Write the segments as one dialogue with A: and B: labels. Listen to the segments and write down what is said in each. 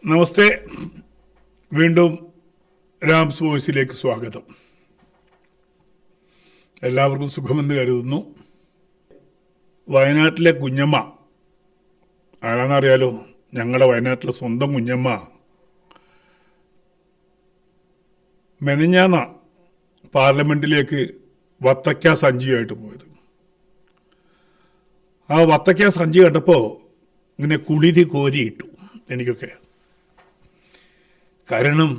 A: നമസ്തേ. വീണ്ടും രാംസ് വോയിസിലേക്ക് സ്വാഗതം. എല്ലാവർക്കും സുഖമെന്ന് കരുതുന്നു. വയനാട്ടിലെ കുഞ്ഞമ്മ ആരാണെന്നറിയാലോ? ഞങ്ങളുടെ വയനാട്ടിലെ സ്വന്തം കുഞ്ഞമ്മ മെനഞ്ഞാന്ന പാർലമെൻറ്റിലേക്ക് വത്തക്ക സഞ്ചിയായിട്ട് പോയത്. ആ വത്തക്ക സഞ്ചി കണ്ടപ്പോൾ ഇങ്ങനെ കുളിരി കോരിയിട്ടു എനിക്കൊക്കെ. കാരണം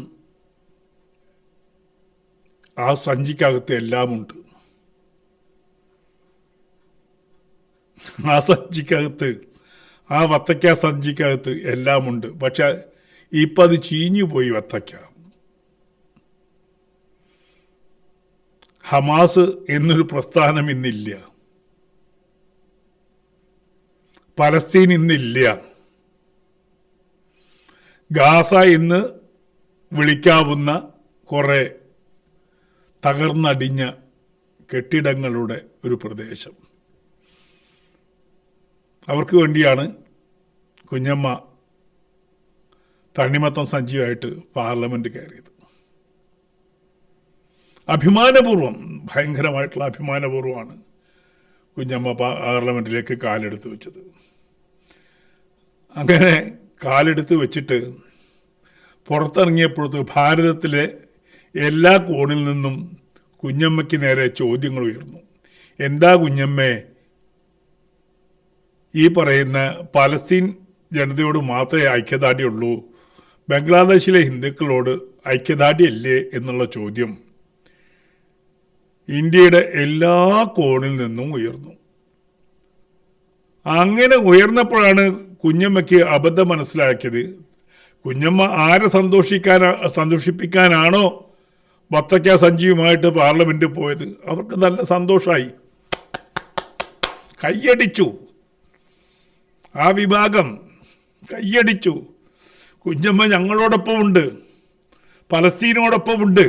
A: ആ സഞ്ചിക്കകത്ത് എല്ലാമുണ്ട്. ആ സഞ്ചിക്കകത്ത്, ആ വത്തക്ക സഞ്ചിക്കകത്ത് എല്ലാമുണ്ട്. പക്ഷെ ഇപ്പം അത് ചീഞ്ഞു പോയി വത്തക്ക. ഹമാസ് എന്നൊരു പ്രസ്ഥാനം ഇന്നില്ല. പലസ്തീൻ ഇന്നില്ല. ഗാസ ഇന്ന് വിളിക്കാവുന്ന കുറേ തകർന്നടിഞ്ഞ കെട്ടിടങ്ങളുടെ ഒരു പ്രദേശം. അവർക്ക് വേണ്ടിയാണ് കുഞ്ഞമ്മ തണ്ണിമത്തം സഞ്ചിയായിട്ട് പാർലമെൻറ്റ് കയറിയത്. അഭിമാനപൂർവ്വം, ഭയങ്കരമായിട്ടുള്ള അഭിമാനപൂർവ്വമാണ് കുഞ്ഞമ്മ പാർലമെൻറ്റിലേക്ക് കാലെടുത്ത് വെച്ചത്. അങ്ങനെ കാലെടുത്ത് വെച്ചിട്ട് പുറത്തിറങ്ങിയപ്പോഴത്തേക്ക് ഭാരതത്തിലെ എല്ലാ കോണിൽ നിന്നും കുഞ്ഞമ്മയ്ക്ക് നേരെ ചോദ്യങ്ങൾ ഉയർന്നു. എന്താ കുഞ്ഞമ്മേ, ഈ പറയുന്ന പലസ്തീൻ ജനതയോട് മാത്രമേ ഐക്യദാർഢ്യമുള്ളൂ, ബംഗ്ലാദേശിലെ ഹിന്ദുക്കളോട് ഐക്യദാർഢ്യമില്ലേ എന്നുള്ള ചോദ്യം ഇന്ത്യയുടെ എല്ലാ കോണിൽ നിന്നും ഉയർന്നു. അങ്ങനെ ഉയർന്നപ്പോഴാണ് കുഞ്ഞമ്മയ്ക്ക് അബദ്ധം മനസ്സിലാക്കിയത്. കുഞ്ഞമ്മ ആരെ സന്തോഷിപ്പിക്കാനാണോ വത്തക്ക സഞ്ചിയുമായിട്ട് പാർലമെൻറ്റിൽ പോയത്, അവർക്ക് നല്ല സന്തോഷമായി, കയ്യടിച്ചു. ആ വിഭാഗം കയ്യടിച്ചു. കുഞ്ഞമ്മ ഞങ്ങളോടൊപ്പമുണ്ട്, പലസ്തീനോടൊപ്പമുണ്ട്,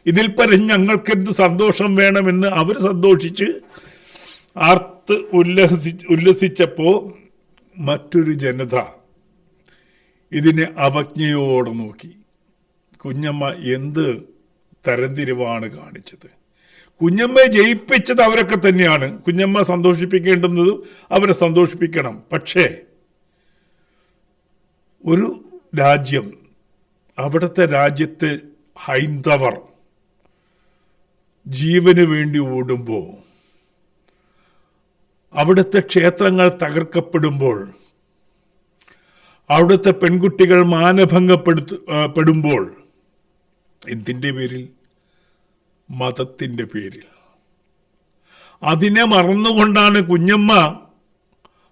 A: ഇതിൽ പരം ഞങ്ങൾക്കെന്ത് സന്തോഷം വേണമെന്ന് അവർ സന്തോഷിച്ച് ആർത്ത് ഉല്ലസിച്ചപ്പോൾ മറ്റൊരു ജനത ഇതിനെ അവജ്ഞയോടെ നോക്കി. കുഞ്ഞമ്മ എന്ത് തരംതിരിവാണ് കാണിച്ചത്. കുഞ്ഞമ്മയെ ജയിപ്പിച്ചത് അവരൊക്കെ തന്നെയാണ്. കുഞ്ഞമ്മ സന്തോഷിപ്പിക്കേണ്ടുന്നതും അവരെ സന്തോഷിപ്പിക്കണം. പക്ഷേ ഒരു രാജ്യം, അവിടുത്തെ രാജ്യത്തെ ഹൈന്ദവർ ജീവന് വേണ്ടി ഓടുമ്പോൾ, അവിടുത്തെ ക്ഷേത്രങ്ങൾ തകർക്കപ്പെടുമ്പോൾ, അവിടുത്തെ പെൺകുട്ടികൾ മാനഭംഗപ്പെടുമ്പോൾ, എന്തിൻ്റെ പേരിൽ? മതത്തിൻ്റെ പേരിൽ. അതിനെ മറന്നുകൊണ്ടാണ് കുഞ്ഞമ്മ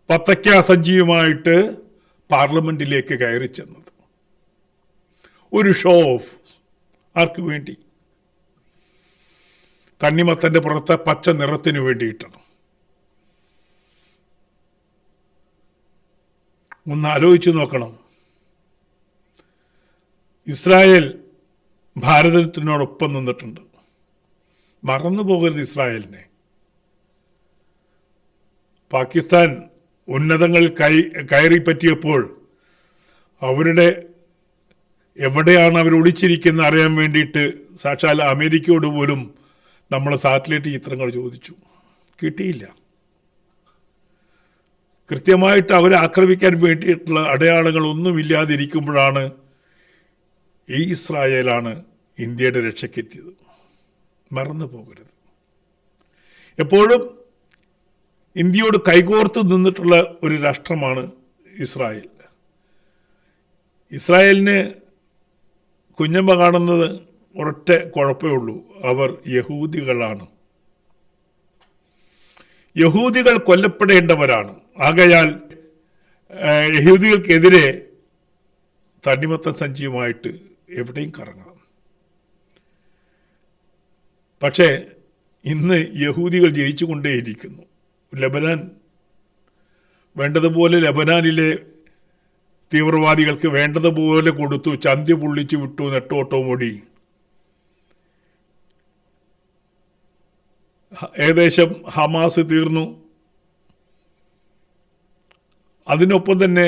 A: വത്തക്ക സഞ്ചിയുമായിട്ട് പാർലമെൻറ്റിലേക്ക് കയറി ചെന്നത്. ഒരു ഷോ ഓഫ്. ആർക്ക് വേണ്ടി? തണ്ണിമത്തൻ്റെ പുറത്തെ പച്ച നിറത്തിന് വേണ്ടിയിട്ടാണ്. ഒന്ന് ആലോചിച്ച് നോക്കണം. ഇസ്രായേൽ ഭാരതത്തിനോടൊപ്പം നിന്നിട്ടുണ്ട്. മറന്നു പോകരുത് ഇസ്രായേലിനെ. പാകിസ്ഥാൻ ഉന്നതങ്ങളിൽ കയറി പറ്റിയപ്പോൾ അവരുടെ എവിടെയാണ് അവർ ഒളിച്ചിരിക്കുന്നത് അറിയാൻ വേണ്ടിയിട്ട് സാക്ഷാൽ അമേരിക്കയോട് പോലും നമ്മൾ സാറ്റലൈറ്റ് ചിത്രങ്ങൾ ചോദിച്ചു. കിട്ടിയില്ല. കൃത്യമായിട്ട് അവരെ ആക്രമിക്കാൻ വേണ്ടിയിട്ടുള്ള അടയാളങ്ങളൊന്നുമില്ലാതിരിക്കുമ്പോഴാണ് ഈ ഇസ്രായേലാണ് ഇന്ത്യയുടെ രക്ഷയ്ക്കെത്തിയത്. മറന്നു പോകരുത്. എപ്പോഴും ഇന്ത്യയോട് കൈകോർത്ത് നിന്നിട്ടുള്ള ഒരു രാഷ്ട്രമാണ് ഇസ്രായേൽ. ഇസ്രായേലിന് കുഞ്ഞമ്മ കാണുന്നത് ഒരൊറ്റ കുഴപ്പമേ ഉള്ളൂ. അവർ യഹൂദികളാണ്. യഹൂദികൾ കൊല്ലപ്പെടേണ്ടവരാണ്. ആകയാൽ യഹൂദികൾക്കെതിരെ തണ്ണിമത്തൻ സഞ്ചിയുമായിട്ട് എവിടെയും കറങ്ങാം. പക്ഷേ ഇന്ന് യഹൂദികൾ ജയിച്ചുകൊണ്ടേയിരിക്കുന്നു. ലബനാൻ വേണ്ടതുപോലെ, ലബനാനിലെ തീവ്രവാദികൾക്ക് വേണ്ടതുപോലെ കൊടുത്തു, ചന്തി പൊള്ളിച്ചു വിട്ടു, നെട്ടോട്ടവും ഓടി. ഏകദേശം ഹമാസ് തീർന്നു. അതിനൊപ്പം തന്നെ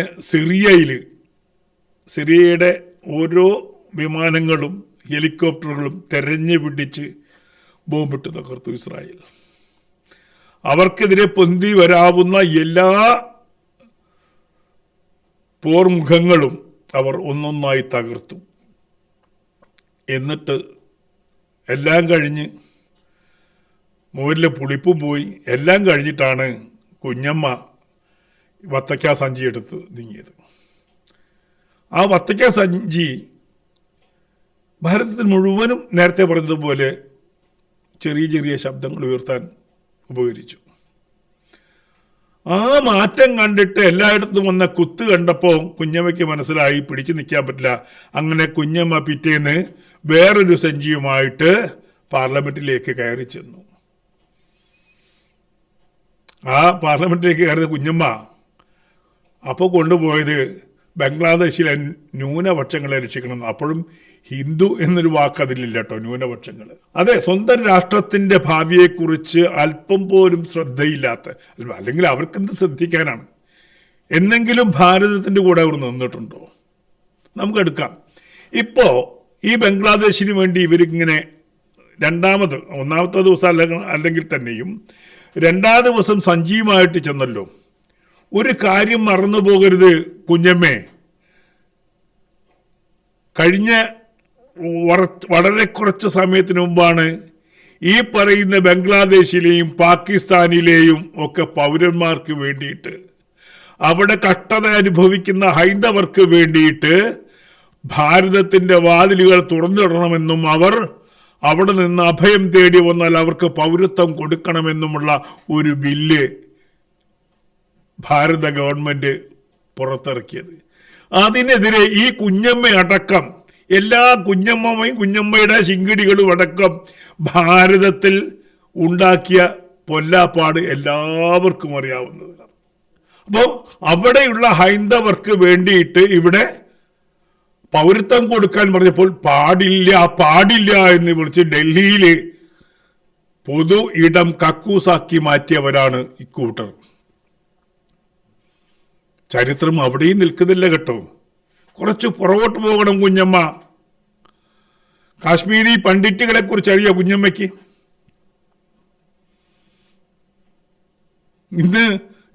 A: സിറിയയുടെ ഓരോ വിമാനങ്ങളും ഹെലികോപ്റ്ററുകളും തെരഞ്ഞു പിടിച്ച് ബോംബിട്ട് തകർത്തു ഇസ്രായേൽ. അവർക്കെതിരെ പൊന്തി വരാവുന്ന എല്ലാ പോർമുഖങ്ങളും അവർ ഒന്നൊന്നായി തകർത്തു. എന്നിട്ട് എല്ലാം കഴിഞ്ഞ് മോരിലെ പുളിപ്പും പോയി എല്ലാം കഴിഞ്ഞിട്ടാണ് കുഞ്ഞമ്മ വത്തക്ക സഞ്ചി എടുത്ത് നീങ്ങിയത്. ആ വത്തക്ക സഞ്ചി ഭാരതത്തിൽ മുഴുവനും നേരത്തെ പറഞ്ഞതുപോലെ ചെറിയ ചെറിയ ശബ്ദങ്ങൾ ഉയർത്താൻ ഉപകരിച്ചു. ആ മാറ്റം കണ്ടിട്ട് എല്ലായിടത്തും വന്ന കുത്ത് കണ്ടപ്പോൾ കുഞ്ഞമ്മയ്ക്ക് മനസ്സിലായി പിടിച്ചു നിൽക്കാൻ പറ്റില്ല. അങ്ങനെ കുഞ്ഞമ്മ പിറ്റേന്ന് വേറൊരു സഞ്ചിയുമായിട്ട് പാർലമെന്റിലേക്ക് കയറി ചെന്നു. ആ പാർലമെന്റിലേക്ക് കയറിയ കുഞ്ഞമ്മ അപ്പോൾ കൊണ്ടുപോയത് ബംഗ്ലാദേശിലെ ന്യൂനപക്ഷങ്ങളെ രക്ഷിക്കണം. അപ്പോഴും ഹിന്ദു എന്നൊരു വാക്ക് അതിലില്ല കേട്ടോ, ന്യൂനപക്ഷങ്ങൾ. അതെ, സ്വന്തം രാഷ്ട്രത്തിന്റെ ഭാവിയെക്കുറിച്ച് അല്പം പോലും ശ്രദ്ധയില്ലാത്ത, അല്ലെങ്കിൽ അവർക്കെന്ത് ശ്രദ്ധിക്കാനാണ്? എന്നെങ്കിലും ഭാരതത്തിന്റെ കൂടെ അവർ നിന്നിട്ടുണ്ടോ? നമുക്കെടുക്കാം. ഇപ്പോ ഈ ബംഗ്ലാദേശിന് വേണ്ടി ഇവരിങ്ങനെ ഒന്നാമത്തെ ദിവസം അല്ലെങ്കിൽ തന്നെയും രണ്ടാം ദിവസം സഞ്ജീവമായിട്ട് ചെന്നല്ലോ. ഒരു കാര്യം മറന്നു പോകരുത് കുഞ്ഞമ്മേ, കഴിഞ്ഞ വളരെ കുറച്ച് സമയത്തിന് മുമ്പാണ് ഈ പറയുന്ന ബംഗ്ലാദേശിലെയും പാകിസ്ഥാനിലെയും ഒക്കെ പൗരന്മാർക്ക് വേണ്ടിയിട്ട്, അവിടെ കഷ്ടത അനുഭവിക്കുന്ന ഹൈന്ദവർക്ക് വേണ്ടിയിട്ട് ഭാരതത്തിന്റെ വാതിലുകൾ തുറന്നിടണമെന്നും അവർ അവിടെ നിന്ന് അഭയം തേടി വന്നാൽ അവർക്ക് പൗരത്വം കൊടുക്കണമെന്നുമുള്ള ഒരു ബില്ല് ഭാരത ഗവൺമെന്റ് പുറത്തിറക്കിയത്. അതിനെതിരെ ഈ കുഞ്ഞമ്മ അടക്കം എല്ലാ കുഞ്ഞമ്മയുടെ ശിങ്കിടികളും അടക്കം ഭാരതത്തിൽ ഉണ്ടാക്കിയ പൊല്ലാപ്പാട് എല്ലാവർക്കും അറിയാവുന്നതാണ്. അപ്പോൾ അവിടെയുള്ള ഹൈന്ദവർക്ക് വേണ്ടിയിട്ട് ഇവിടെ പൗരത്വം കൊടുക്കാൻ പറഞ്ഞപ്പോൾ പാടില്ല എന്ന് വിളിച്ച് ഡൽഹിയിൽ പൊതു ഇടം കക്കൂസാക്കി മാറ്റിയവരാണ് ഇക്കൂട്ടർ. ചരിത്രം അവിടെയും നിൽക്കുന്നില്ല കേട്ടോ. കുറച്ച് പുറകോട്ട് പോകണം കുഞ്ഞമ്മ. കാശ്മീരി പണ്ഡിറ്റുകളെ കുറിച്ച് അറിയാം കുഞ്ഞമ്മയ്ക്ക്? ഇന്ന്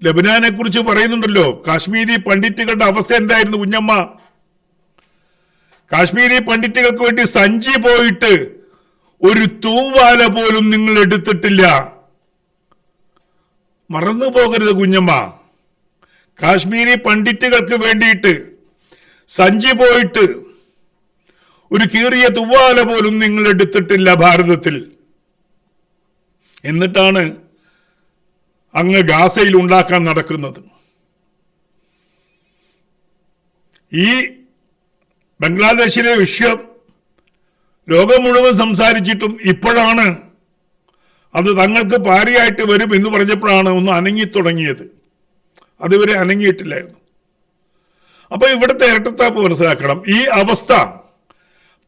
A: ലബനാനെ കുറിച്ച് പറയുന്നുണ്ടല്ലോ. കാശ്മീരി പണ്ഡിറ്റുകളുടെ അവസ്ഥ എന്തായിരുന്നു കുഞ്ഞമ്മ? കാശ്മീരി പണ്ഡിറ്റുകൾക്ക് വേണ്ടി സഞ്ചി പോയിട്ട് ഒരു തൂവാല പോലും നിങ്ങൾ എടുത്തിട്ടില്ല. മറന്നു പോകരുത് കുഞ്ഞമ്മ. കാശ്മീരി പണ്ഡിറ്റുകൾക്ക് വേണ്ടിയിട്ട് സഞ്ചി പോയിട്ട് ഒരു കീറിയ തൂവാല പോലും നിങ്ങൾ എടുത്തിട്ടില്ല ഭാരതത്തിൽ. എന്നിട്ടാണ് അങ്ങ് ഗാസയിൽ ഉണ്ടാക്കാൻ നടക്കുന്നത്. ഈ ബംഗ്ലാദേശിലെ വിഷയം ലോകം മുഴുവൻ സംസാരിച്ചിട്ടും ഇപ്പോഴാണ് അത് തങ്ങൾക്ക് പാരിയായിട്ട് വരും എന്ന് പറഞ്ഞപ്പോഴാണ് ഒന്ന് അനങ്ങിത്തുടങ്ങിയത്. അതുവരെ അനങ്ങിയിട്ടില്ലായിരുന്നു. അപ്പൊ ഇവിടുത്തെ ഇരട്ടത്താപ്പ് മനസ്സിലാക്കണം. ഈ അവസ്ഥ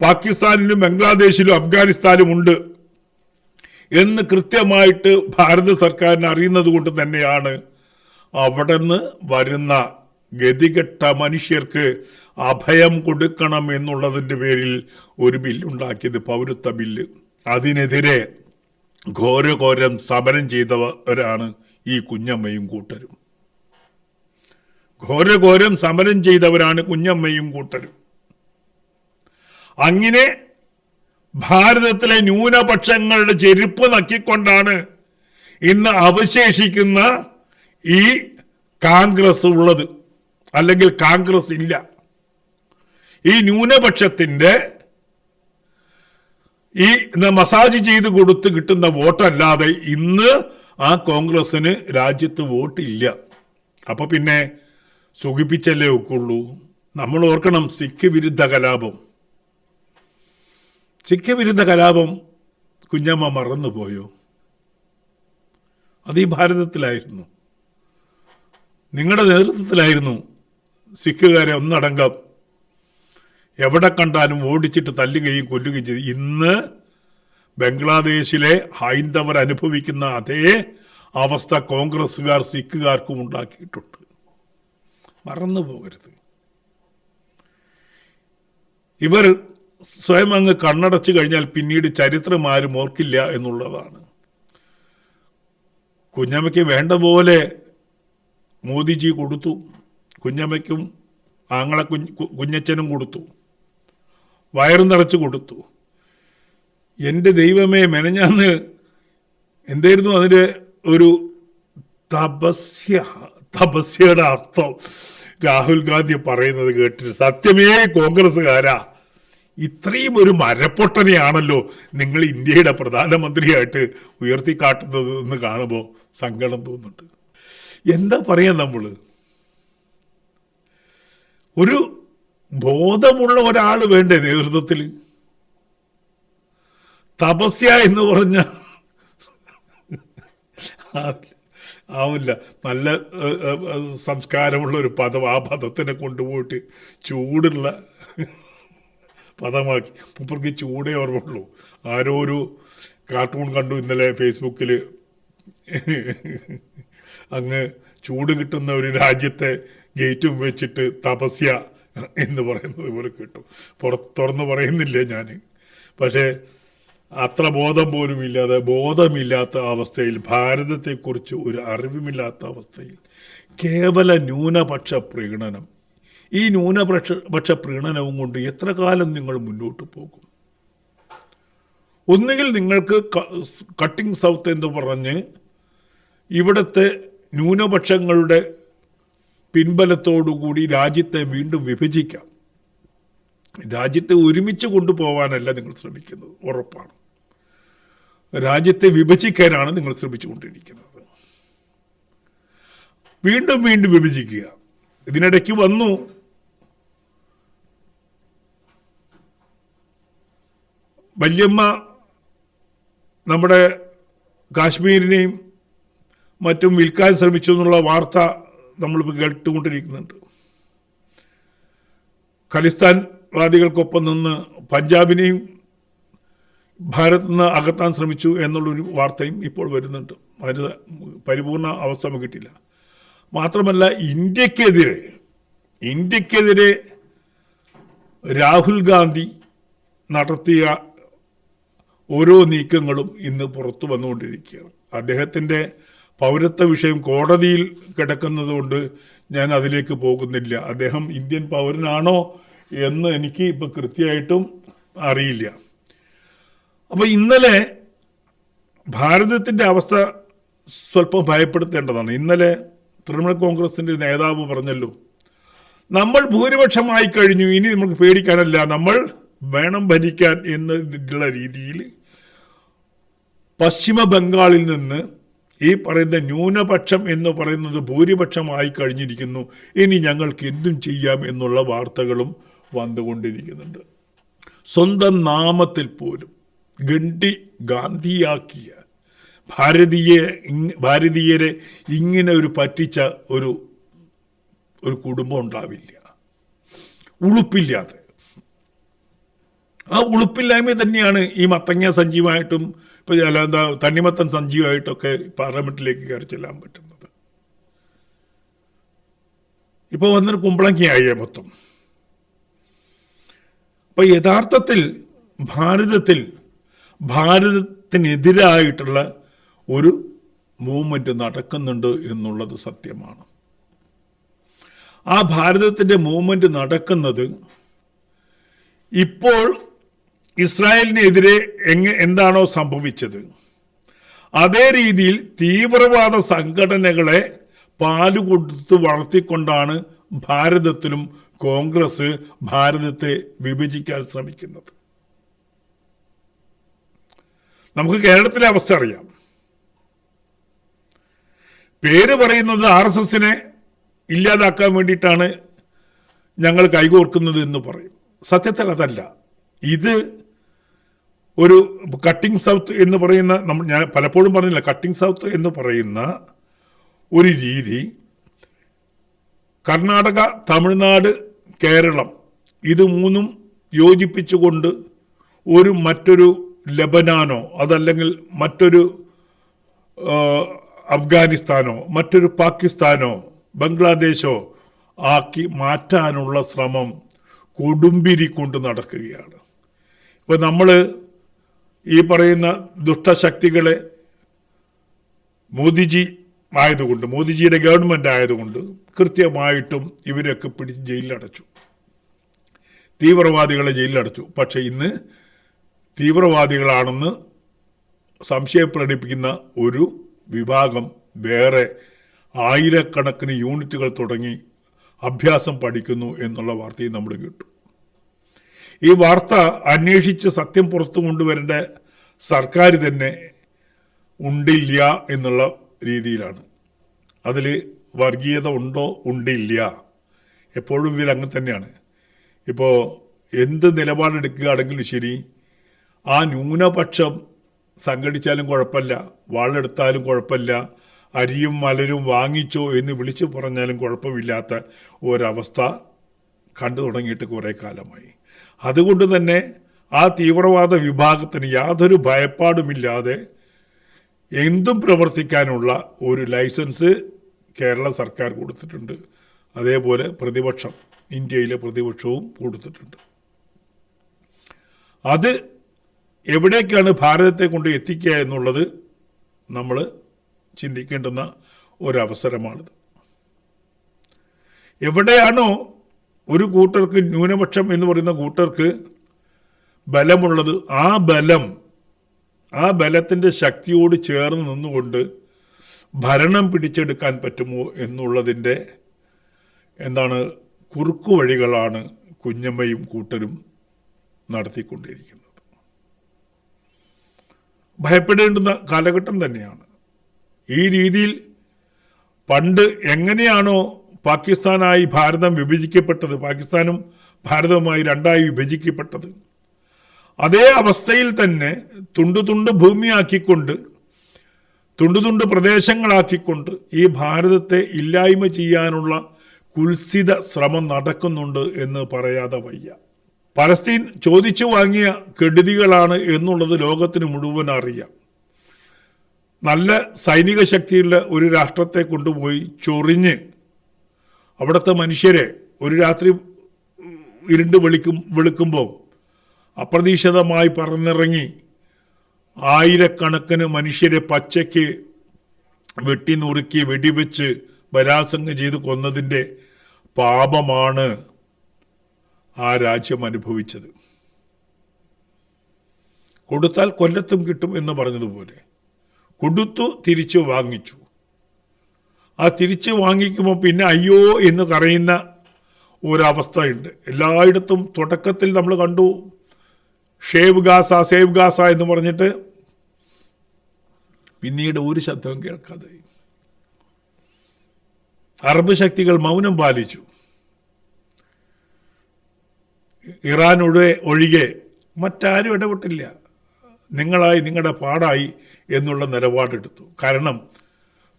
A: പാകിസ്ഥാനിലും ബംഗ്ലാദേശിലും അഫ്ഗാനിസ്ഥാനിലും ഉണ്ട് എന്ന് കൃത്യമായിട്ട് ഭാരത സർക്കാരിന് അറിയുന്നത് കൊണ്ട് തന്നെയാണ് അവിടെ നിന്ന് വരുന്ന ഗതികെട്ട മനുഷ്യർക്ക് അഭയം കൊടുക്കണം എന്നുള്ളതിൻ്റെ പേരിൽ ഒരു ബില്ലുണ്ടാക്കിയത്, പൗരത്വ ബില്ല്. അതിനെതിരെ ഘോരഘോരം സമരം ചെയ്തവരാണ് ഈ കുഞ്ഞമ്മയും കൂട്ടരും. ഘോരഘോരം സമരം ചെയ്തവരാണ് കുഞ്ഞമ്മയും കൂട്ടരും. അങ്ങനെ ഭാരതത്തിലെ ന്യൂനപക്ഷങ്ങളുടെ ചെരുപ്പ് നക്കിക്കൊണ്ടാണ് ഇന്ന് അവശേഷിക്കുന്ന ഈ കോൺഗ്രസ് ഉള്ളത്. അല്ലെങ്കിൽ കോൺഗ്രസ് ഇല്ല. ഈ ന്യൂനപക്ഷത്തിന്റെ ഈ മസാജ് ചെയ്ത് കൊടുത്ത് കിട്ടുന്ന വോട്ടല്ലാതെ ഇന്ന് ആ കോൺഗ്രസിന് രാജ്യത്ത് വോട്ടില്ല. അപ്പൊ പിന്നെ സുഖിപ്പിച്ചല്ലേ ഒക്കുള്ളൂ. നമ്മൾ ഓർക്കണം, സിഖ് വിരുദ്ധ കലാപം കുഞ്ഞമ്മ മറന്നുപോയോ? അത് ഈ ഭാരതത്തിലായിരുന്നു, നിങ്ങളുടെ നേതൃത്വത്തിലായിരുന്നു. സിഖുകാരെ ഒന്നടങ്കം എവിടെ കണ്ടാലും ഓടിച്ചിട്ട് തല്ലുകയും കൊല്ലുകയും ചെയ്തു. ഇന്ന് ബംഗ്ലാദേശിലെ ഹൈന്ദവർ അനുഭവിക്കുന്ന അതേ അവസ്ഥ കോൺഗ്രസ്സുകാർ സിഖുകാർക്കും ഉണ്ടാക്കിയിട്ടുണ്ട്. മറന്നു പോകരുത്. ഇവർ സ്വയം അങ്ങ് കണ്ണടച്ചു കഴിഞ്ഞാൽ പിന്നീട് ചരിത്രം ആരും ഓർക്കില്ല എന്നുള്ളതാണ്. കുഞ്ഞമ്മയ്ക്ക് വേണ്ട പോലെ മോദിജി കൊടുത്തു, കുഞ്ഞമ്മയ്ക്കും ആങ്ങളെ കുഞ്ഞച്ചനും കൊടുത്തു, വയറും നിറച്ച് കൊടുത്തു. എൻ്റെ ദൈവമേ, മെനഞ്ഞാന്ന് എന്തായിരുന്നു അതിൻ്റെ ഒരു തപസ്യയുടെ അർത്ഥം രാഹുൽ ഗാന്ധി പറയുന്നത് കേട്ടിട്ട് സത്യമേ കോൺഗ്രസ്സുകാരാ, ഇത്രയും ഒരു മരപ്പൊട്ടനെയാണല്ലോ നിങ്ങൾ ഇന്ത്യയുടെ പ്രധാനമന്ത്രിയായിട്ട് ഉയർത്തിക്കാട്ടുന്നത് എന്ന് കാണുമ്പോൾ സങ്കടം തോന്നുന്നുണ്ട്. എന്താ പറയാ, നമ്മൾ ഒരു ബോധമുള്ള ഒരാൾ വേണ്ടേ നേതൃത്വത്തിൽ? തപസ്യ എന്ന് പറഞ്ഞ ആവില്ല. നല്ല സംസ്കാരമുള്ള ഒരു പദം, ആ പദത്തിനെ കൊണ്ടുപോയിട്ട് ചൂടുള്ള പദമാക്കി. മുപ്പർക്ക് ചൂടേ ഓർമ്മയുള്ളൂ. ആരോ ഒരു കാർട്ടൂൺ കണ്ടു ഇന്നലെ ഫേസ്ബുക്കിൽ, അങ്ങ് ചൂട് കിട്ടുന്ന ഒരു രാജ്യത്തെ ഗേറ്റും വെച്ചിട്ട് തപസ്യ എന്ന് പറയുന്നത് പോലെ കിട്ടും. തുറന്ന് പറയുന്നില്ല ഞാൻ, പക്ഷേ അത്ര ബോധം പോലും ഇല്ലാതെ, ബോധമില്ലാത്ത അവസ്ഥയിൽ, ഭാരതത്തെക്കുറിച്ച് ഒരു അറിവുമില്ലാത്ത അവസ്ഥയിൽ കേവല ന്യൂനപക്ഷ പ്രീണനം, ഈ ന്യൂനപക്ഷ പ്രീണനവും കൊണ്ട് എത്ര കാലം നിങ്ങൾ മുന്നോട്ട് പോകും? ഒന്നുകിൽ നിങ്ങൾക്ക് കട്ടിംഗ് സൗത്ത് എന്ന് പറഞ്ഞ് ഇവിടുത്തെ ന്യൂനപക്ഷങ്ങളുടെ പിൻബലത്തോടുകൂടി രാജ്യത്തെ വീണ്ടും വിഭജിക്കാം. രാജ്യത്തെ ഒരുമിച്ച് കൊണ്ടുപോകാനല്ല നിങ്ങൾ ശ്രമിക്കുന്നത്, ഉറപ്പാണ്. രാജ്യത്തെ വിഭജിക്കാനാണ് നിങ്ങൾ ശ്രമിച്ചുകൊണ്ടിരിക്കുന്നത്. വീണ്ടും വീണ്ടും വിഭജിക്കുക. ഇതിനിടയ്ക്ക് വന്നു വല്യമ്മ നമ്മുടെ കാശ്മീരിനെയും മറ്റും വിൽക്കാൻ ശ്രമിച്ചു എന്നുള്ള വാർത്ത നമ്മളിപ്പോൾ കേട്ടുകൊണ്ടിരിക്കുന്നുണ്ട്. ഖലിസ്ഥാൻ വാദികൾക്കൊപ്പം നിന്ന് പഞ്ചാബിനെയും ഭാരതത്തിൽ നിന്ന് അകത്താൻ ശ്രമിച്ചു എന്നുള്ളൊരു വാർത്തയും ഇപ്പോൾ വരുന്നുണ്ട്. അതിന് പരിപൂർണ അവസ്ഥ നമുക്ക് കിട്ടില്ല. മാത്രമല്ല, ഇന്ത്യക്കെതിരെ രാഹുൽ ഗാന്ധി നടത്തിയ ഓരോ നീക്കങ്ങളും ഇന്ന് പുറത്തു വന്നുകൊണ്ടിരിക്കുകയാണ്. അദ്ദേഹത്തിൻ്റെ പൗരത്വ വിഷയം കോടതിയിൽ കിടക്കുന്നതുകൊണ്ട് ഞാൻ അതിലേക്ക് പോകുന്നില്ല. അദ്ദേഹം ഇന്ത്യൻ പൗരനാണോ എന്ന് എനിക്ക് ഇപ്പോൾ കൃത്യമായിട്ടും അറിയില്ല. അപ്പോൾ ഇന്നലെ ഭാരതത്തിൻ്റെ അവസ്ഥ സ്വല്പം ഭയപ്പെടുത്തേണ്ടതാണ്. ഇന്നലെ തൃണമൂൽ കോൺഗ്രസിൻ്റെ നേതാവ് പറഞ്ഞല്ലോ, നമ്മൾ ഭൂരിപക്ഷമായി കഴിഞ്ഞു, ഇനി നമുക്ക് പേടിക്കാനല്ല, നമ്മൾ വേണം ഭരിക്കാൻ എന്നുള്ള രീതിയിൽ പശ്ചിമ ബംഗാളിൽ നിന്ന് ഈ പറയുന്ന ന്യൂനപക്ഷം എന്ന് പറയുന്നത് ഭൂരിപക്ഷമായി കഴിഞ്ഞിരിക്കുന്നു, ഇനി ഞങ്ങൾക്ക് എന്തും ചെയ്യാം എന്നുള്ള വാർത്തകളും വന്നുകൊണ്ടിരിക്കുന്നുണ്ട്. സ്വന്തം നാമത്തിൽ പോലും ഗാന്ധിയാക്കിയ ഭാരതീയരെ ഇങ്ങനെ ഒരു പറ്റിച്ച ഒരു കുടുംബം ഉണ്ടാവില്ല. ഉളുപ്പില്ലാതെ, ആ ഉളുപ്പില്ലായ്മ തന്നെയാണ് ഈ മത്തങ്ങ സഞ്ജീവമായിട്ടും ഇപ്പോൾ എന്താ തണ്ണിമത്തൻ സഞ്ജീവമായിട്ടൊക്കെ പാർലമെന്റിലേക്ക് കയറി ചെല്ലാൻ പറ്റുന്നത്. ഇപ്പോൾ വന്നൊരു കുമ്പളങ്ങിയായ മൊത്തം. അപ്പോൾ യഥാർത്ഥത്തിൽ ഭാരതത്തിനെതിരായിട്ടുള്ള ഒരു മൂവ്മെന്റ് നടക്കുന്നുണ്ട് എന്നുള്ളത് സത്യമാണ്. ആ ഭാരതത്തിൻ്റെ മൂവ്മെന്റ് നടക്കുന്നത് ഇപ്പോൾ ഇസ്രായേലിനെതിരെ എന്താണോ സംഭവിച്ചത്, അതേ രീതിയിൽ തീവ്രവാദ സംഘടനകളെ പാലുകൊടുത്ത് വളർത്തിക്കൊണ്ടാണ് ഭാരതത്തിലും കോൺഗ്രസ് ഭാരതത്തെ വിഭജിക്കാൻ ശ്രമിക്കുന്നത്. നമുക്ക് കേരളത്തിലെ അവസ്ഥ അറിയാം. പേര് പറയുന്നത് RSSനെ ഇല്ലാതാക്കാൻ വേണ്ടിയിട്ടാണ് ഞങ്ങൾ കൈകോർക്കുന്നത് എന്ന് പറയും. സത്യത്തിൽ അതല്ല. ഇത് ഒരു കട്ടിംഗ് സൗത്ത് എന്ന് പറയുന്ന, ഞാൻ പലപ്പോഴും പറഞ്ഞില്ല, കട്ടിംഗ് സൗത്ത് എന്ന് പറയുന്ന ഒരു രീതി കർണാടക, തമിഴ്നാട്, കേരളം ഇത് മൂന്നും യോജിപ്പിച്ചുകൊണ്ട് മറ്റൊരു ലബനാനോ അതല്ലെങ്കിൽ മറ്റൊരു അഫ്ഗാനിസ്ഥാനോ മറ്റൊരു പാകിസ്ഥാനോ ബംഗ്ലാദേശോ ആക്കി മാറ്റാനുള്ള ശ്രമം കൊടുമ്പിരി കൊണ്ട് നടക്കുകയാണ്. ഇപ്പോൾ നമ്മൾ ഈ പറയുന്ന ദുഷ്ടശക്തികളെ മോദിജിയുടെ ഗവൺമെൻറ് ആയതുകൊണ്ട് കൃത്യമായിട്ടും ഇവരൊക്കെ പിടിച്ച് ജയിലിലടച്ചു, തീവ്രവാദികളെ ജയിലിലടച്ചു. പക്ഷേ ഇന്ന് തീവ്രവാദികളാണെന്ന് സംശയം പ്രകടിപ്പിക്കുന്ന ഒരു വിഭാഗം വേറെ ആയിരക്കണക്കിന് യൂണിറ്റുകൾ തുടങ്ങി അഭ്യാസം പഠിക്കുന്നു എന്നുള്ള വാർത്തയും നമ്മൾ കേട്ടു. ഈ വാർത്ത അന്വേഷിച്ച് സത്യം പുറത്തു കൊണ്ടുവരേണ്ട സർക്കാർ തന്നെ ഉണ്ടില്ല എന്നുള്ള രീതിയിലാണ്. അതിൽ വർഗീയത ഉണ്ടോ ഉണ്ടില്ല, എപ്പോഴും ഇവരങ്ങനെ തന്നെയാണ്. ഇപ്പോൾ എന്ത് നിലപാടെടുക്കുകയാണെങ്കിലും ശരി, ആ ന്യൂനപക്ഷം സംഘടിച്ചാലും കുഴപ്പമില്ല, വാളെടുത്താലും കുഴപ്പമില്ല, അരിയും മലരും വാങ്ങിച്ചോ എന്ന് വിളിച്ചു പറഞ്ഞാലും കുഴപ്പമില്ലാത്ത ഒരവസ്ഥ കണ്ടു തുടങ്ങിയിട്ട് കുറേ കാലമായി. അതുകൊണ്ട് തന്നെ ആ തീവ്രവാദ വിഭാഗത്തിന് യാതൊരു ഭയപ്പാടുമില്ലാതെ എന്തും പ്രവർത്തിക്കാനുള്ള ഒരു ലൈസൻസ് കേരള സർക്കാർ കൊടുത്തിട്ടുണ്ട്. അതേപോലെ പ്രതിപക്ഷം, ഇന്ത്യയിലെ പ്രതിപക്ഷവും കൊടുത്തിട്ടുണ്ട്. അത് എവിടേക്കാണ് ഭാരതത്തെ കൊണ്ട് എത്തിക്കുക എന്നുള്ളത് നമ്മൾ ചിന്തിക്കേണ്ടുന്ന ഒരവസരമാണിത്. എവിടെയാണോ ഒരു കൂട്ടർക്ക്, ന്യൂനപക്ഷം എന്ന് പറയുന്ന കൂട്ടർക്ക് ബലമുള്ളത്, ആ ബലത്തിൻ്റെ ശക്തിയോട് ചേർന്ന് നിന്നുകൊണ്ട് ഭരണം പിടിച്ചെടുക്കാൻ പറ്റുമോ എന്നുള്ളതിൻ്റെ കുറുക്കു വഴികളാണ് കുഞ്ഞമ്മയും കൂട്ടരും നടത്തിക്കൊണ്ടിരിക്കുന്നത്. ഭയപ്പെടേണ്ടുന്ന കാലഘട്ടം തന്നെയാണ്. ഈ രീതിയിൽ പണ്ട് എങ്ങനെയാണോ പാകിസ്ഥാനായി ഭാരതം വിഭജിക്കപ്പെട്ടത്, പാകിസ്ഥാനും ഭാരതവുമായി രണ്ടായി വിഭജിക്കപ്പെട്ടത്, അതേ അവസ്ഥയിൽ തന്നെ തുണ്ട് ഭൂമിയാക്കിക്കൊണ്ട്, തുണ്ട് പ്രദേശങ്ങളാക്കിക്കൊണ്ട് ഈ ഭാരതത്തെ ഇല്ലായ്മ ചെയ്യാനുള്ള കുൽസിത ശ്രമം നടക്കുന്നുണ്ട് എന്ന് പറയാതെ വയ്യ. പലസ്തീൻ ചോദിച്ചു വാങ്ങിയ കെടുതികളാണ് എന്നുള്ളത് ലോകത്തിന് മുഴുവൻ അറിയാം. നല്ല സൈനിക ശക്തിയുള്ള ഒരു രാഷ്ട്രത്തെ കൊണ്ടുപോയി ചൊറിഞ്ഞ് അവിടുത്തെ മനുഷ്യരെ ഒരു രാത്രി ഇരുണ്ട് വെളുക്കുമ്പോൾ അപ്രതീക്ഷിതമായി പറന്നിറങ്ങി ആയിരക്കണക്കിന് മനുഷ്യരെ പച്ചയ്ക്ക് വെട്ടി നുറുക്കി വെടിവെച്ച് ബലാത്സംഗം ചെയ്ത് കൊന്നതിൻ്റെ പാപമാണ് ആ രാജ്യം അനുഭവിച്ചത്. കൊടുത്താൽ കൊല്ലത്തും കിട്ടും എന്ന് പറഞ്ഞതുപോലെ കൊടുത്തു, തിരിച്ചു വാങ്ങിച്ചു. ആ തിരിച്ചു വാങ്ങിക്കുമ്പോൾ പിന്നെ അയ്യോ എന്ന് കരയുന്ന ഒരവസ്ഥയുണ്ട് എല്ലായിടത്തും. തുടക്കത്തിൽ നമ്മൾ കണ്ടു സേവ് ഗാസ എന്ന് പറഞ്ഞിട്ട് പിന്നീട് ഒരു ശബ്ദവും കേൾക്കാതെ അറബ് ശക്തികൾ മൗനം പാലിച്ചു. ഇറാൻ ഒഴികെ മറ്റാരും ഇടപെട്ടില്ല. നിങ്ങളായി, നിങ്ങളുടെ പാടായി എന്നുള്ള നിലപാടെടുത്തു. കാരണം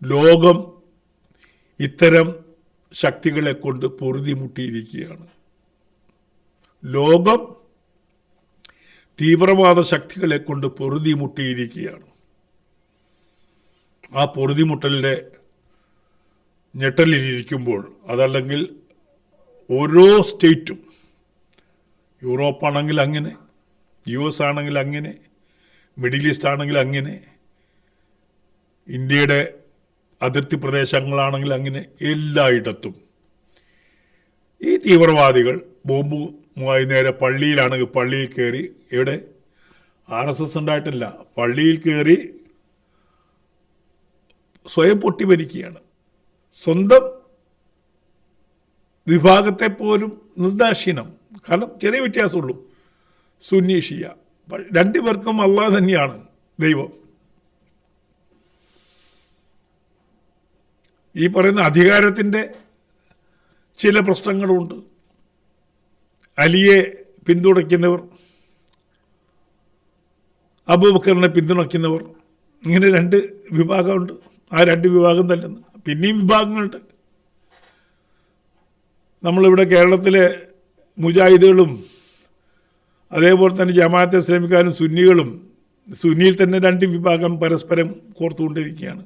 A: ലോകം ഇത്തരം ശക്തികളെ കൊണ്ട് പൊറുതിമുട്ടിയിരിക്കുകയാണ്. ലോകം തീവ്രവാദ ശക്തികളെ കൊണ്ട് പൊറുതിമുട്ടിയിരിക്കുകയാണ്. ആ പൊറുതിമുട്ടലിൻ്റെ ഞെട്ടലിരിക്കുമ്പോൾ, അതല്ലെങ്കിൽ ഓരോ സ്റ്റേറ്റും, യൂറോപ്പാണെങ്കിൽ അങ്ങനെ, US ആണെങ്കിൽ അങ്ങനെ, മിഡിൽ ഈസ്റ്റ് ആണെങ്കിൽ അങ്ങനെ, ഇന്ത്യയുടെ അതിർത്തി പ്രദേശങ്ങളാണെങ്കിൽ അങ്ങനെ, എല്ലായിടത്തും ഈ തീവ്രവാദികൾ ബോംബുമായി നേരെ പള്ളിയിലാണെങ്കിൽ പള്ളിയിൽ കയറി, ഇവിടെ RSS ഉണ്ടായിട്ടില്ല, പള്ളിയിൽ കയറി സ്വയം പൊട്ടിമരിക്കുകയാണ്. സ്വന്തം വിഭാഗത്തെ പോലും നിർദാക്ഷിണ്യം. കാരണം ചെറിയ വ്യത്യാസമുള്ളൂ, സുന്നി ഷിയ, രണ്ടുപേർക്കും അള്ളാഹ് തന്നെയാണ് ദൈവം. ഈ പറയുന്ന അധികാരത്തിൻ്റെ ചില പ്രശ്നങ്ങളുണ്ട്. അലിയെ പിന്തുണയ്ക്കുന്നവർ, അബൂബക്കറിനെ പിന്തുണയ്ക്കുന്നവർ, ഇങ്ങനെ രണ്ട് വിഭാഗമുണ്ട്. ആ രണ്ട് വിഭാഗം തല്ലുന്നു. പിന്നെയും വിഭാഗങ്ങളുണ്ട്. നമ്മളിവിടെ കേരളത്തിലെ മുജാഹിദുകളും അതേപോലെ തന്നെ ജമാഅത്തെ ഇസ്ലാമിക്കാരും സുന്നികളും, സുന്നിയിൽ തന്നെ രണ്ട് വിഭാഗം പരസ്പരം കോർത്തുകൊണ്ടിരിക്കുകയാണ്.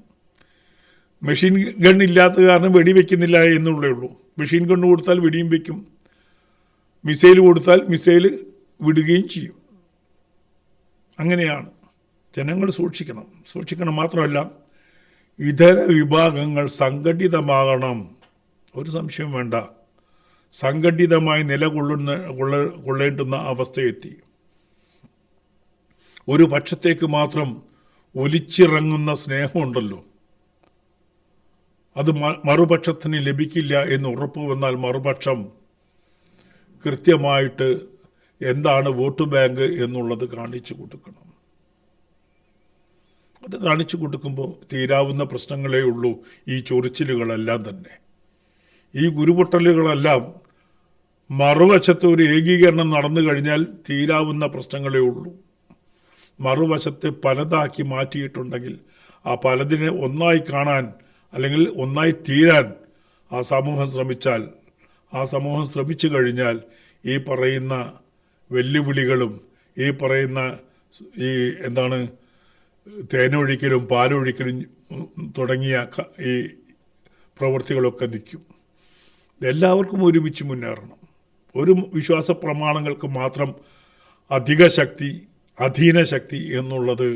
A: മെഷീൻ ഗൺ ഇല്ലാത്ത കാരണം വെടിവെക്കുന്നില്ല എന്നുള്ളേ ഉള്ളൂ. മെഷീൻ ഗണ്ണ് കൊടുത്താൽ വെടിയും വയ്ക്കും. മിസൈൽ കൊടുത്താൽ മിസൈൽ വിടുകയും ചെയ്യും. അങ്ങനെയാണ്. ജനങ്ങൾ സൂക്ഷിക്കണം മാത്രമല്ല ഇതര വിഭാഗങ്ങൾ സംഘടിതമാകണം. ഒരു സംശയം വേണ്ട. സംഘടിതമായി കൊള്ളേണ്ടുന്ന അവസ്ഥയെത്തി. ഒരു പക്ഷത്തേക്ക് മാത്രം ഒലിച്ചിറങ്ങുന്ന സ്നേഹമുണ്ടല്ലോ, അത് മറുപക്ഷത്തിന് ലഭിക്കില്ല എന്ന് ഉറപ്പ് വന്നാൽ മറുപക്ഷം കൃത്യമായിട്ട് എന്താണ് വോട്ട് ബാങ്ക് എന്നുള്ളത് കാണിച്ചു കൊടുക്കണം. അത് കാണിച്ചു കൊടുക്കുമ്പോൾ തീരാവുന്ന പ്രശ്നങ്ങളേ ഉള്ളൂ. ഈ ചൊറിച്ചിലുകളെല്ലാം തന്നെ, ഈ ഗുരുപൊട്ടലുകളെല്ലാം മറുവശത്ത് ഒരു ഏകീകരണം നടന്നു കഴിഞ്ഞാൽ തീരാവുന്ന പ്രശ്നങ്ങളേ ഉള്ളൂ. മറുവശത്തെ പലതാക്കി മാറ്റിയിട്ടുണ്ടെങ്കിൽ ആ പലതിനെ ഒന്നായി കാണാൻ അല്ലെങ്കിൽ ഒന്നായി തീരാൻ ആ സമൂഹം ശ്രമിച്ചു കഴിഞ്ഞാൽ ഈ പറയുന്ന വെല്ലുവിളികളും ഈ പറയുന്ന തേനൊഴിക്കലും പാലൊഴിക്കലും തുടങ്ങിയ ഈ പ്രവൃത്തികളൊക്കെ നിൽക്കും. എല്ലാവർക്കും ഒരുമിച്ച് മുന്നേറണം. ഒരു വിശ്വാസ പ്രമാണങ്ങൾക്ക് മാത്രം അധീന ശക്തി എന്നുള്ളത്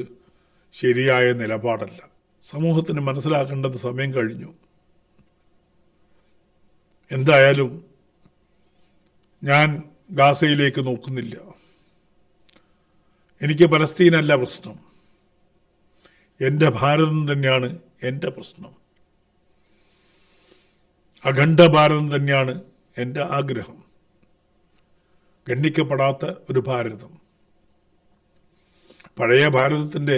A: ശരിയായ നിലപാടല്ല. സമൂഹത്തിന് മനസ്സിലാക്കേണ്ടത് സമയം കഴിഞ്ഞു. എന്തായാലും ഞാൻ ഗാസയിലേക്ക് നോക്കുന്നില്ല. എനിക്ക് പലസ്തീനല്ല പ്രശ്നം, എൻ്റെ ഭാരതം തന്നെയാണ് എൻ്റെ പ്രശ്നം. അഖണ്ഡ ഭാരതം തന്നെയാണ് എൻ്റെ ആഗ്രഹം. ഗണ്ണിക്കപ്പെടാത്ത ഒരു ഭാരതം. പഴയ ഭാരതത്തിൻ്റെ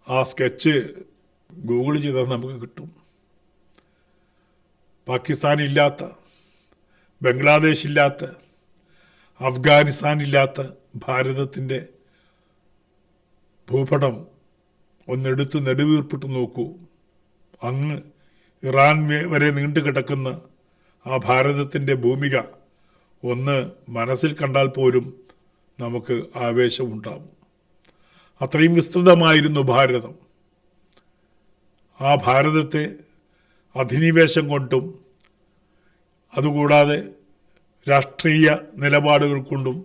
A: ആ സ്കെച്ച് ഗൂഗിൾ ചെയ്താൽ നമുക്ക് കിട്ടും. പാകിസ്ഥാൻ ഇല്ലാത്ത, ബംഗ്ലാദേശ് ഇല്ലാത്ത, അഫ്ഗാനിസ്ഥാൻ ഇല്ലാത്ത ഭാരതത്തിൻ്റെ ഭൂപടം ഒന്നെടുത്ത് നെടുവീർപ്പിട്ട് നോക്കൂ. അങ്ങ് ഇറാൻ വരെ നീണ്ടു കിടക്കുന്ന ആ ഭാരതത്തിൻ്റെ ഭൂമിക ഒന്ന് മനസ്സിൽ കണ്ടാൽ പോലും നമുക്ക് ആവേശമുണ്ടാവും. അത്രയും വിസ്തൃതമായിരുന്നു ഭാരതം. ആ ഭാരതത്തെ അധിനിവേശം കൊണ്ടും അതുകൂടാതെ രാഷ്ട്രീയ നിലപാടുകൾ കൊണ്ടും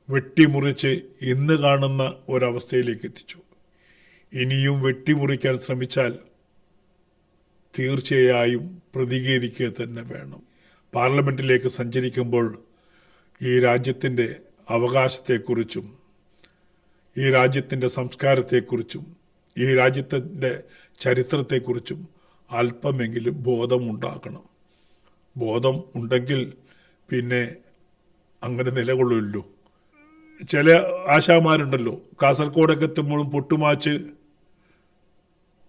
A: വെട്ടിമുറിച്ച് ഇന്ന് കാണുന്ന ഒരവസ്ഥയിലേക്ക് എത്തിച്ചു. ഇനിയും വെട്ടിമുറിക്കാൻ ശ്രമിച്ചാൽ തീർച്ചയായും പ്രതികരിക്കുക തന്നെ വേണം. പാർലമെൻറ്റിലേക്ക് സഞ്ചരിക്കുമ്പോൾ ഈ രാജ്യത്തിൻ്റെ അവകാശത്തെക്കുറിച്ചും ഈ രാജ്യത്തിൻ്റെ സംസ്കാരത്തെക്കുറിച്ചും ഈ രാജ്യത്തിൻ്റെ ചരിത്രത്തെക്കുറിച്ചും അല്പമെങ്കിലും ബോധമുണ്ടാക്കണം. ബോധം ഉണ്ടെങ്കിൽ പിന്നെ അങ്ങനെ നിലകൊള്ളുമല്ലോ. ചില ആശാമാരുണ്ടല്ലോ, കാസർഗോഡൊക്കെ എത്തുമ്പോഴും പൊട്ടുമാച്ച്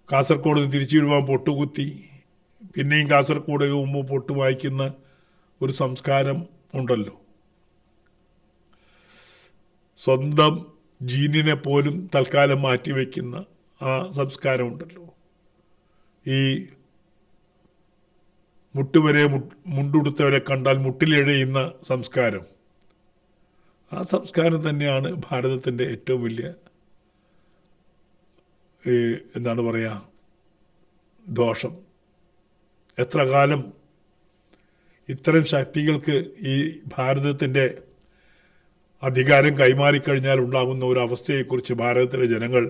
A: കാസർഗോഡ് തിരിച്ചു വിടുവാൻ പൊട്ടുകുത്തി പിന്നെയും കാസർഗോഡ് പോകുമ്പോൾ പൊട്ട് വായിക്കുന്ന ഒരു സംസ്കാരം ഉണ്ടല്ലോ. സ്വന്തം ജീനിനെ പോലും തൽക്കാലം മാറ്റിവെക്കുന്ന ആ സംസ്കാരമുണ്ടല്ലോ. ഈ മുട്ടുവരെ മുണ്ടുടുത്തവരെ കണ്ടാൽ മുട്ടിലെഴയുന്ന സംസ്കാരം. ആ സംസ്കാരം തന്നെയാണ് ഭാരതത്തിൻ്റെ ഏറ്റവും വലിയ ദോഷം. എത്ര കാലം ഇത്തരം ശക്തികൾക്ക് ഈ ഭാരതത്തിൻ്റെ അധികാരം കൈമാറിക്കഴിഞ്ഞാൽ ഉണ്ടാകുന്ന ഒരു അവസ്ഥയെക്കുറിച്ച് ഭാരതത്തിലെ ജനങ്ങൾ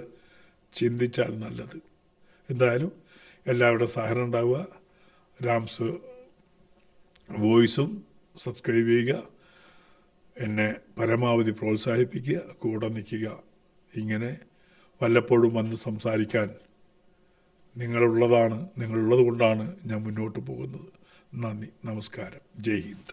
A: ചിന്തിച്ചാൽ നല്ലത്. എന്തായാലും എല്ലാവരുടെ സഹകരണം ഉണ്ടാവുക. രാംസ് വോയിസും സബ്സ്ക്രൈബ് ചെയ്യുക, എന്നെ പരമാവധി പ്രോത്സാഹിപ്പിക്കുക, കൂടെ നിൽക്കുക. ഇങ്ങനെ വല്ലപ്പോഴും വന്ന് സംസാരിക്കാൻ നിങ്ങളുള്ളത് കൊണ്ടാണ് ഞാൻ മുന്നോട്ട് പോകുന്നത്. നന്ദി, നമസ്കാരം, ജയ് ഹിന്ദ്.